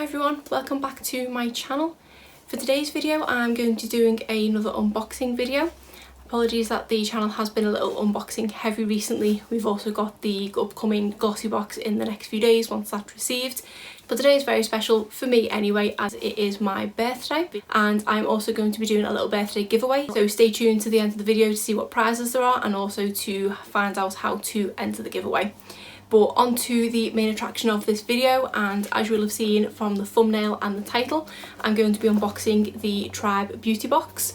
everyone, welcome back to my channel. For today's video I'm going to be doing another unboxing video. Apologies that the channel has been a little unboxing heavy recently. We've also got the upcoming Glossybox in the next few days once that's received. But today is very special for me anyway, as it is my birthday, and I'm also going to be doing a little birthday giveaway. So stay tuned to the end of the video to see what prizes there are and also to find out how to enter the giveaway. But on to the main attraction of this video, and as you will have seen from the thumbnail and the title, I'm going to be unboxing the Tribe Beauty Box.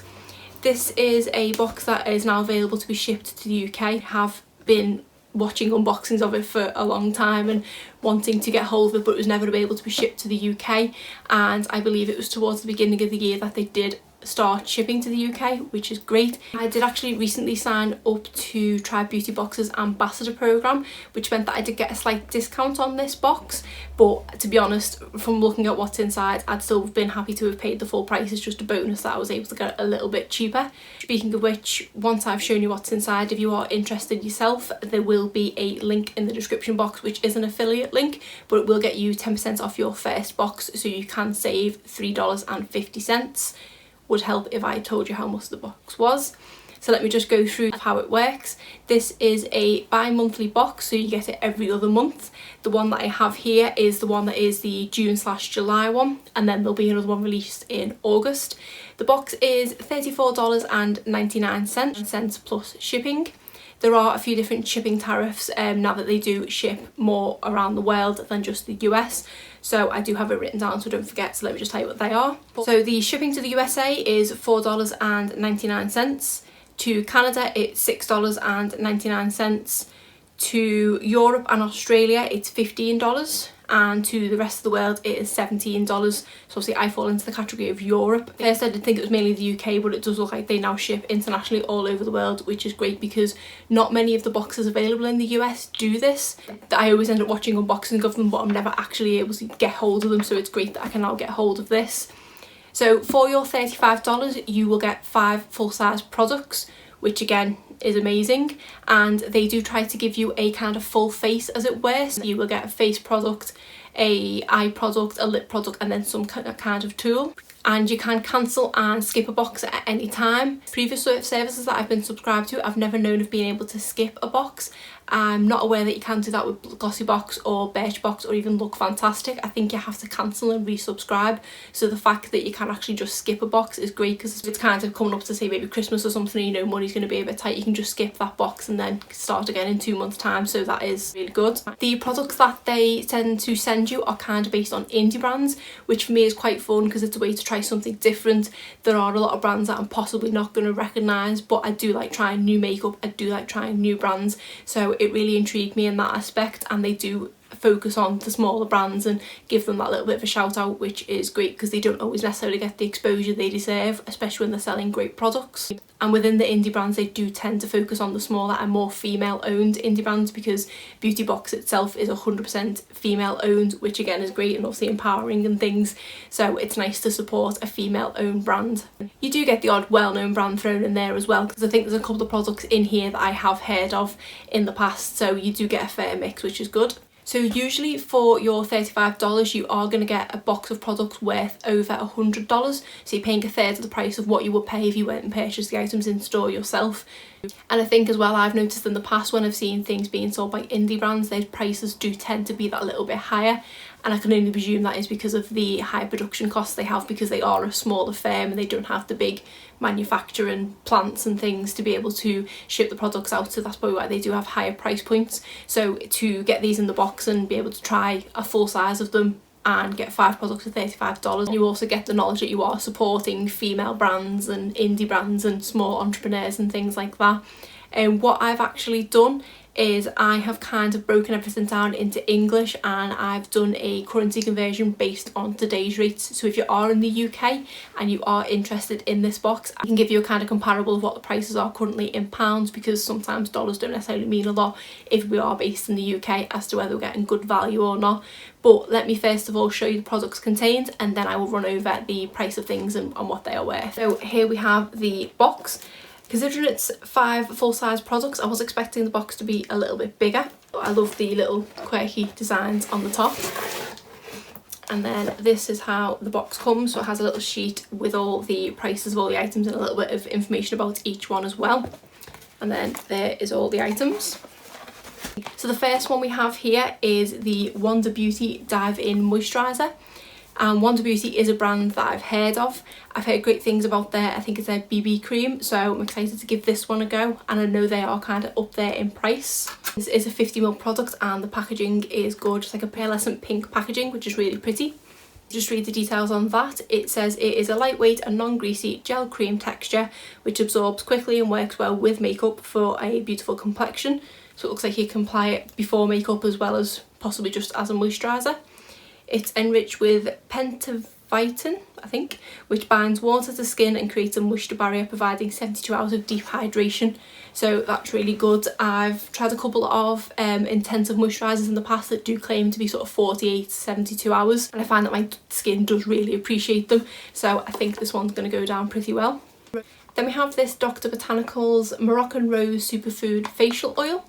This is a box that is now available to be shipped to the UK. I have been watching unboxings of it for a long time and wanting to get hold of it, but it was never able to be shipped to the UK, and I believe it was towards the beginning of the year that they did start shipping to the UK, which is great. I did actually recently sign up to Tribe Beauty Box's ambassador program, which meant that I did get a slight discount on this box, but to be honest, from looking at what's inside, I'd still been happy to have paid the full price. It's just a bonus that I was able to get a little bit cheaper. Speaking of which, once I've shown you what's inside, if you are interested yourself, there will be a link in the description box, which is an affiliate link, but it will get you 10% off your first box, so you can save $3.50. Would help if I told you how much the box was. So let me just go through how it works. This is a bi-monthly box, so you get it every other month. The one that I have here is the one that is the June/July one, and then there'll be another one released in August. The box is $34.99 plus shipping. There are a few different shipping tariffs now that they do ship more around the world than just the US. So I do have it written down, so don't forget. So let me just tell you what they are. So the shipping to the USA is $4.99. To Canada, it's $6.99. To Europe and Australia, it's $15. And to the rest of the world it is $17. So obviously I fall into the category of Europe. First I did think it was mainly the UK, but it does look like they now ship internationally all over the world, which is great because not many of the boxes available in the US do this. I always end up watching unboxing of them, but I'm never actually able to get hold of them, so it's great that I can now get hold of this. So for your $35 you will get 5 full-size products, which again is amazing, and they do try to give you a kind of full face, as it were. So you will get a face product, a eye product, a lip product, and then some kind of tool. And you can cancel and skip a box at any time. Previous services that I've been subscribed to, I've never known of being able to skip a box. I'm not aware that you can do that with Glossybox or Birchbox or even Look Fantastic. I think you have to cancel and resubscribe. So the fact that you can actually just skip a box is great, because if it's kind of coming up to say maybe Christmas or something, you know money's going to be a bit tight, you can just skip that box and then start again in 2 months time. So that is really good. The products that they tend to send you are kind of based on indie brands, which for me is quite fun because it's a way to try something different. There are a lot of brands that I'm possibly not going to recognise, but I do like trying new makeup, I do like trying new brands, so it really intrigued me in that aspect, and they do focus on the smaller brands and give them that little bit of a shout out, which is great because they don't always necessarily get the exposure they deserve, especially when they're selling great products. And within the indie brands they do tend to focus on the smaller and more female owned indie brands, because Beauty Box itself is 100% female owned, which again is great and obviously empowering and things, so it's nice to support a female owned brand. You do get the odd well-known brand thrown in there as well, because I think there's a couple of products in here that I have heard of in the past, so you do get a fair mix, which is good. So usually for your $35 you are going to get a box of products worth over $100, so you're paying a third of the price of what you would pay if you went and purchased the items in store yourself. And I think as well, I've noticed in the past when I've seen things being sold by indie brands, their prices do tend to be that little bit higher, and I can only presume that is because of the high production costs they have, because they are a smaller firm and they don't have the big manufacturing plants and things to be able to ship the products out, so that's probably why they do have higher price points. So to get these in the box and be able to try a full size of them and get 5 products for $35, you also get the knowledge that you are supporting female brands and indie brands and small entrepreneurs and things like that. And what I've actually done is I have kind of broken everything down into English, and I've done a currency conversion based on today's rates. So if you are in the UK and you are interested in this box, I can give you a kind of comparable of what the prices are currently in pounds, because sometimes dollars don't necessarily mean a lot if we are based in the UK as to whether we're getting good value or not. But let me first of all show you the products contained, and then I will run over the price of things and what they are worth. So here we have the box. Considering it's 5 full-size products, I was expecting the box to be a little bit bigger. I love the little quirky designs on the top. And then this is how the box comes. So it has a little sheet with all the prices of all the items and a little bit of information about each one as well. And then there is all the items. So the first one we have here is the Wonder Beauty Dive In Moisturiser. And Wonder Beauty is a brand that I've heard of. I've heard great things about I think it's their BB cream, so I'm excited to give this one a go, and I know they are kind of up there in price. This is a 50ml product and the packaging is gorgeous, like a pearlescent pink packaging, which is really pretty. Just read the details on that. It says it is a lightweight and non-greasy gel cream texture which absorbs quickly and works well with makeup for a beautiful complexion. So it looks like you can apply it before makeup as well as possibly just as a moisturiser. It's enriched with pentavitin, I think, which binds water to skin and creates a moisture barrier, providing 72 hours of deep hydration. So that's really good. I've tried a couple of intensive moisturisers in the past that do claim to be sort of 48 to 72 hours, and I find that my skin does really appreciate them. So I think this one's going to go down pretty well. Then we have this Dr. Botanicals Moroccan Rose Superfood Facial Oil.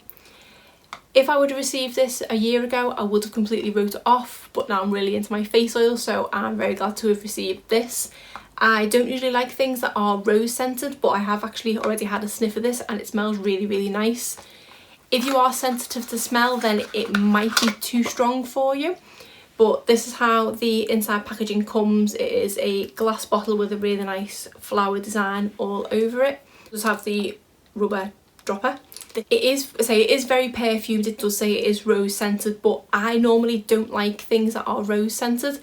If I would have received this a year ago, I would have completely wrote it off, but now I'm really into my face oil, so I'm very glad to have received this. I don't usually like things that are rose scented, but I have actually already had a sniff of this and it smells really, really nice. If you are sensitive to smell, then it might be too strong for you, but this is how the inside packaging comes. It is a glass bottle with a really nice flower design all over it. It does have the rubber dropper. It is very perfumed. It does say it is rose scented, but I normally don't like things that are rose scented,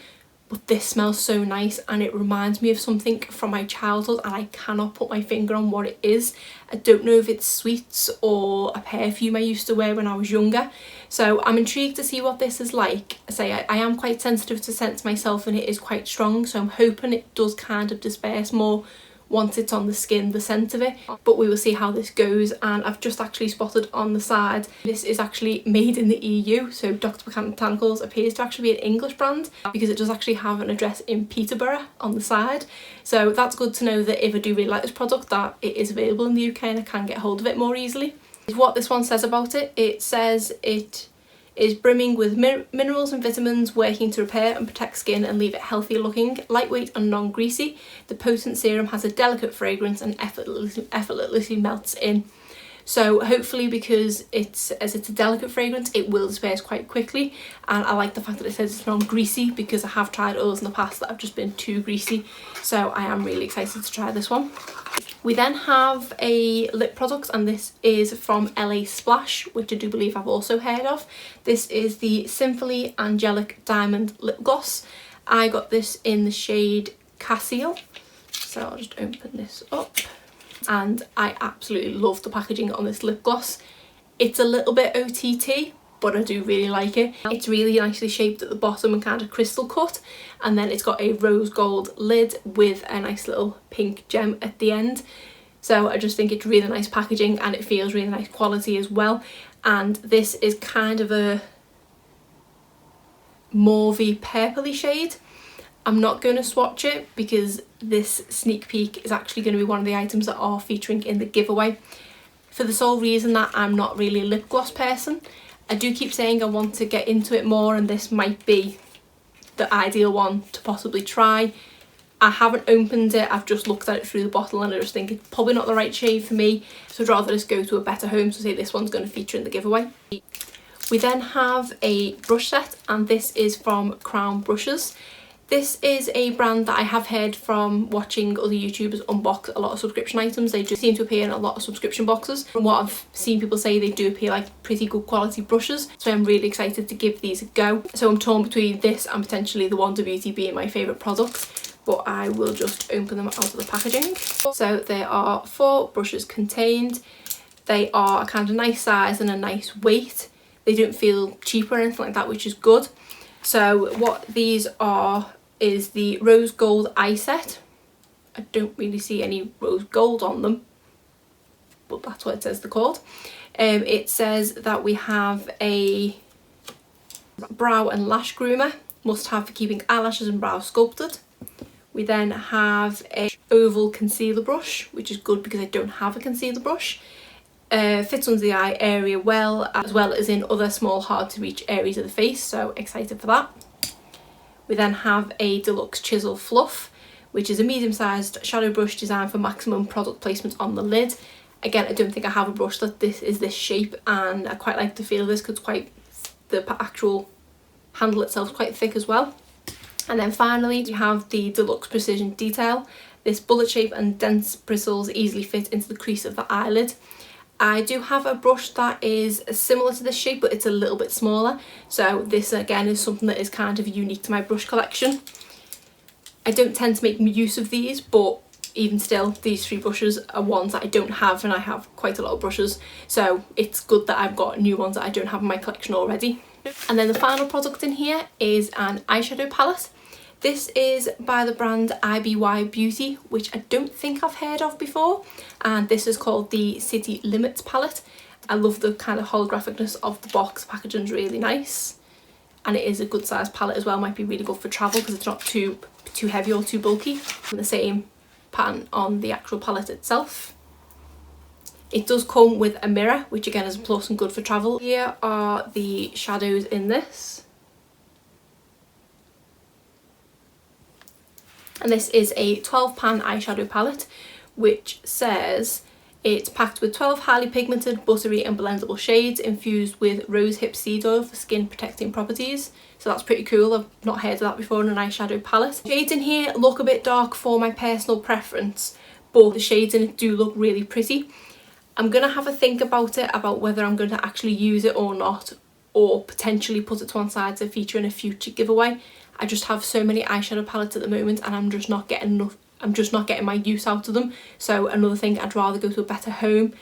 but this smells so nice and it reminds me of something from my childhood and I cannot put my finger on what it is. I don't know if it's sweets or a perfume I used to wear when I was younger, so I'm intrigued to see what this is like. I am quite sensitive to scents myself and it is quite strong, so I'm hoping it does kind of disperse more once it's on the skin, the scent of it, but we will see how this goes. And I've just actually spotted on the side this is actually made in the EU, so Dr. Botanicals appears to actually be an English brand because it does actually have an address in Peterborough on the side, so that's good to know that if I do really like this product that it is available in the UK and I can get hold of it more easily. What this one says about it, it says it is brimming with minerals and vitamins working to repair and protect skin and leave it healthier looking, lightweight and non-greasy. The potent serum has a delicate fragrance and effortlessly melts in. So hopefully, because it's a delicate fragrance, it will disperse quite quickly, and I like the fact that it says it's non-greasy because I have tried oils in the past that have just been too greasy, so I am really excited to try this one. We then have a lip product, and this is from LA Splash, which I do believe I've also heard of. This is the Simply Angelic Diamond Lip Gloss. I got this in the shade Cassio, so I'll just open this up. And I absolutely love the packaging on this lip gloss. It's a little bit OTT, but I do really like it. It's really nicely shaped at the bottom and kind of crystal cut, and then it's got a rose gold lid with a nice little pink gem at the end. So I just think it's really nice packaging and it feels really nice quality as well. And this is kind of a mauvey purpley shade. I'm not going to swatch it because this sneak peek is actually going to be one of the items that are featuring in the giveaway, for the sole reason that I'm not really a lip gloss person. I do keep saying I want to get into it more, and this might be the ideal one to possibly try. I haven't opened it, I've just looked at it through the bottle and I just think it's probably not the right shade for me, so I'd rather just go to a better home. So say this one's going to feature in the giveaway. We then have a brush set, and this is from Crown Brushes. This is a brand that I have heard from watching other YouTubers unbox a lot of subscription items. They just seem to appear in a lot of subscription boxes. From what I've seen people say, they do appear like pretty good quality brushes, so I'm really excited to give these a go. So I'm torn between this and potentially the Wonder Beauty being my favourite product, but I will just open them out of the packaging. So there are 4 brushes contained. They are a kind of nice size and a nice weight. They don't feel cheap or anything like that, which is good. So what these are is the rose gold eye set. I don't really see any rose gold on them, but that's what it says they're called. It says that we have a brow and lash groomer, must have for keeping eyelashes and brows sculpted. We then have a oval concealer brush, which is good because I don't have a concealer brush. Fits under the eye area well, as well as in other small hard to reach areas of the face, so excited for that. We then have a deluxe chisel fluff, which is a medium-sized shadow brush designed for maximum product placement on the lid. Again, I don't think I have a brush that is this shape, and I quite like the feel of this because the actual handle itself is quite thick as well. And then finally we have the deluxe precision detail. This bullet shape and dense bristles easily fit into the crease of the eyelid. I do have a brush that is similar to this shape, but it's a little bit smaller. So this again is something that is kind of unique to my brush collection. I don't tend to make use of these, but even still, these three brushes are ones that I don't have, and I have quite a lot of brushes. So it's good that I've got new ones that I don't have in my collection already. And then the final product in here is an eyeshadow palette. This is by the brand IBY Beauty, which I don't think I've heard of before, and this is called the City Limits palette. I love the kind of holographicness of the box. The packaging's really nice, and it is a good size palette as well. Might be really good for travel because it's not too heavy or too bulky. And the same pattern on the actual palette itself. It does come with a mirror, which again is a plus and good for travel. Here are the shadows in this. And this is a 12 pan eyeshadow palette, which says it's packed with 12 highly pigmented, buttery and blendable shades infused with rosehip seed oil for skin protecting properties. So that's pretty cool. I've not heard of that before in an eyeshadow palette. Shades in here look a bit dark for my personal preference, but the shades in it do look really pretty. I'm going to have a think about it, about whether I'm going to actually use it or not, or potentially put it to one side to feature in a future giveaway. I just have so many eyeshadow palettes at the moment, and I'm just not getting my use out of them. So another thing, I'd rather go to a better home.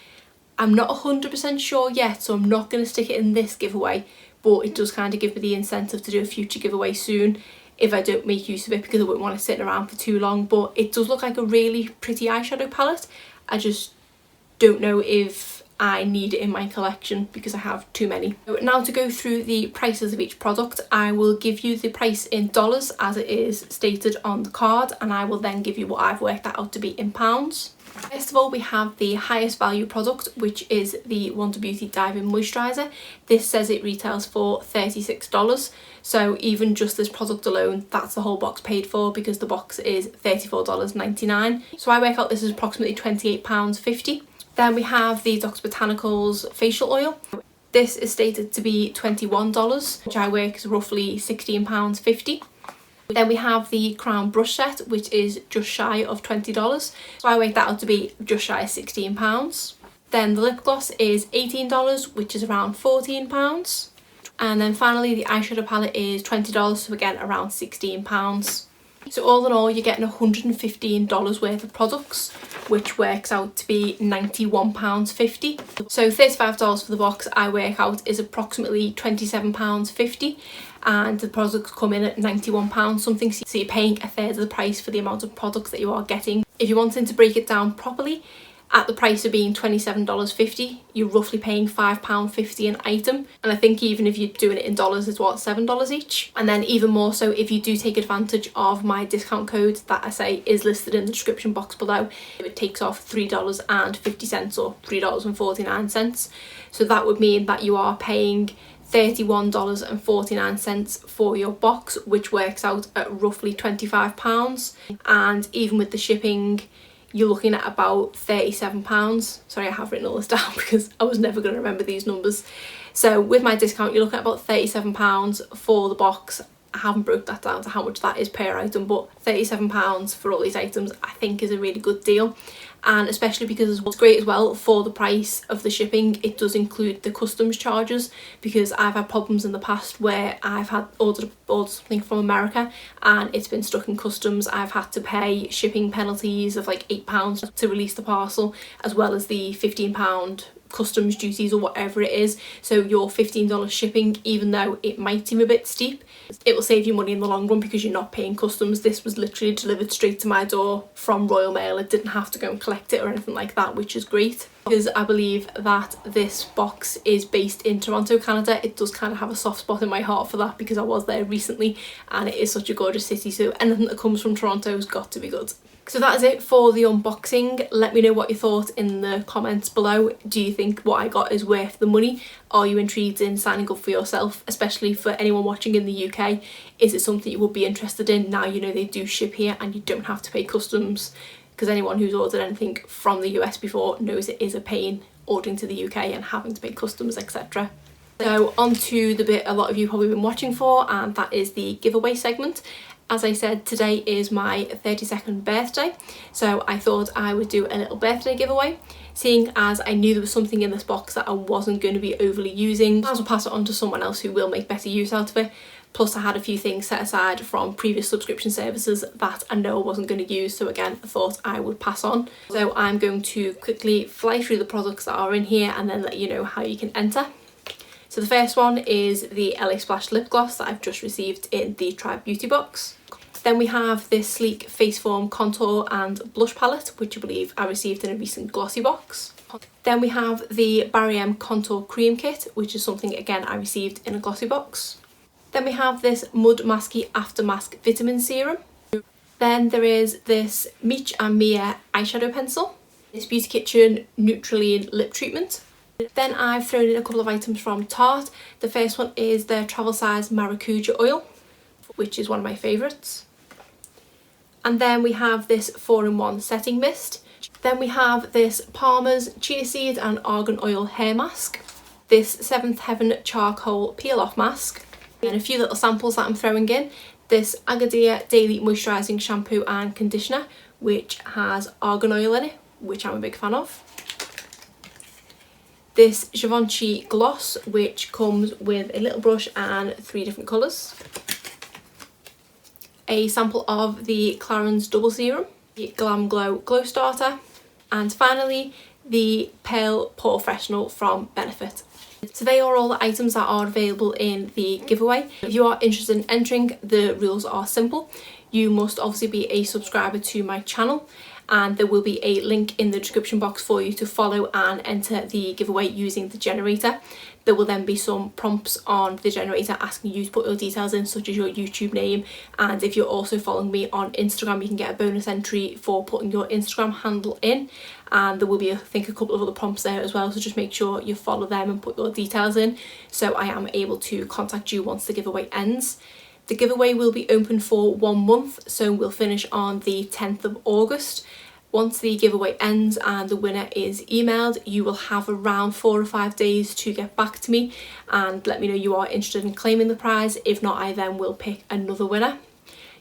I'm not 100% sure yet, so I'm not going to stick it in this giveaway, but it does kind of give me the incentive to do a future giveaway soon if I don't make use of it, because I wouldn't want it sitting around for too long. But it does look like a really pretty eyeshadow palette. I just don't know if I need it in my collection because I have too many. So now to go through the prices of each product, I will give you the price in dollars as it is stated on the card, and I will then give you what I've worked that out to be in pounds. First of all, we have the highest value product, which is the Wonder Beauty Diving Moisturiser. This says it retails for $36. So even just this product alone, that's the whole box paid for, because the box is $34.99. So I work out this is approximately £28.50. Then we have the Dr. Botanicals facial oil. This is stated to be $21, which I work is roughly £16.50. Then we have the Crown brush set, which is just shy of $20. So I work that out to be just shy of £16. Then the lip gloss is $18, which is around £14. And then finally the eyeshadow palette is $20, so again around £16. So all in all, you're getting $115 worth of products, which works out to be £91.50. So $35 for the box, I work out, is approximately £27.50, and the products come in at £91 something, so you're paying a third of the price for the amount of products that you are getting. If you're wanting to break it down properly, at the price of being $27.50, you're roughly paying £5.50 an item. And I think even if you're doing it in dollars, it's what, $7 each? And then even more so if you do take advantage of my discount code that I say is listed in the description box below, it takes off $3.50 or $3.49. So that would mean that you are paying $31.49 for your box, which works out at roughly £25. And even with the shipping, you're looking at about £37. Sorry, I have written all this down because I was never going to remember these numbers. So with my discount, you're looking at about £37 for the box. I haven't broke that down to how much that is per item, but £37 for all these items I think is a really good deal. And especially because it's great as well for the price of the shipping, it does include the customs charges, because I've had problems in the past where I've had ordered something from America and it's been stuck in customs. I've had to pay shipping penalties of like £8 to release the parcel, as well as the £15 customs duties or whatever it is. So your $15 shipping, even though it might seem a bit steep, it will save you money in the long run because you're not paying customs. This was literally delivered straight to my door from Royal Mail. I didn't have to go and collect it or anything like that, which is great. because I believe that this box is based in Toronto, Canada. It does kind of have a soft spot in my heart for that because I was there recently and it is such a gorgeous city, so anything that comes from Toronto has got to be good. So that is it for the unboxing. Let me know what you thought in the comments below. Do you think what I got is worth the money? Are you intrigued in signing up for yourself, especially for anyone watching in the UK? Is it something you would be interested in now you know they do ship here and you don't have to pay customs? Because anyone who's ordered anything from the US before knows it is a pain ordering to the UK and having to pay customs, etc. So on to the bit a lot of you probably been watching for, and that is the giveaway segment. As I said, today is my 32nd birthday, so I thought I would do a little birthday giveaway. Seeing as I knew there was something in this box that I wasn't going to be overly using, I might as well pass it on to someone else who will make better use out of it. Plus I had a few things set aside from previous subscription services that I know I wasn't going to use, so again I thought I would pass on. So I'm going to quickly fly through the products that are in here and then let you know how you can enter. So the first one is the LA Splash lip gloss that I've just received in the Try Beauty box. Then we have this sleek Faceform contour and blush palette, which I believe I received in a recent Glossybox. Then we have the Barry M contour cream kit, which is something again I received in a Glossybox. Then we have this Mud Masky After Mask Vitamin Serum. Then there is this Meech and Mia eyeshadow pencil, this Beauty Kitchen Neutralene lip treatment. Then I've thrown in a couple of items from Tarte. The first one is their travel size maracuja oil, which is one of my favourites. And then we have this 4-in-1 setting mist. Then we have this Palmer's chia seed and argan oil hair mask, this Seventh Heaven charcoal peel off mask, and a few little samples that I'm throwing in. This Agadir Daily Moisturising Shampoo and Conditioner, which has argan oil in it, which I'm a big fan of. This Givenchy gloss, which comes with a little brush and 3 different colours. A sample of the Clarins Double Serum, the Glam Glow Glow Starter, and finally the Pale Pore Freshener from Benefit. So they are all the items that are available in the giveaway. If you are interested in entering, the rules are simple. You must obviously be a subscriber to my channel, and there will be a link in the description box for you to follow and enter the giveaway using the generator. There will then be some prompts on the generator asking you to put your details in, such as your YouTube name, and if you're also following me on Instagram you can get a bonus entry for putting your Instagram handle in, and there will be I think a couple of other prompts there as well, so just make sure you follow them and put your details in so I am able to contact you once the giveaway ends. The giveaway will be open for 1 month, so we'll finish on the 10th of August. Once the giveaway ends and the winner is emailed, you will have around 4 or 5 days to get back to me and let me know you are interested in claiming the prize. If not, I then will pick another winner.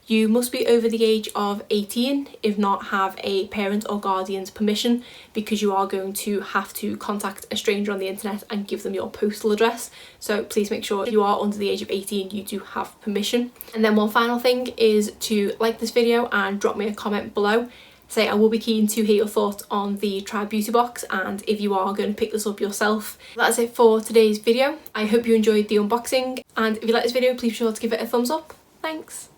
You must be over the age of 18, if not have a parent or guardian's permission, because you are going to have to contact a stranger on the internet and give them your postal address. So please make sure if you are under the age of 18 you do have permission. And then one final thing is to like this video and drop me a comment below. Say I will be keen to hear your thoughts on the Try Beauty box and if you are going to pick this up yourself. That's it for today's video. I hope you enjoyed the unboxing, and if you like this video please be sure to give it a thumbs up. Thanks.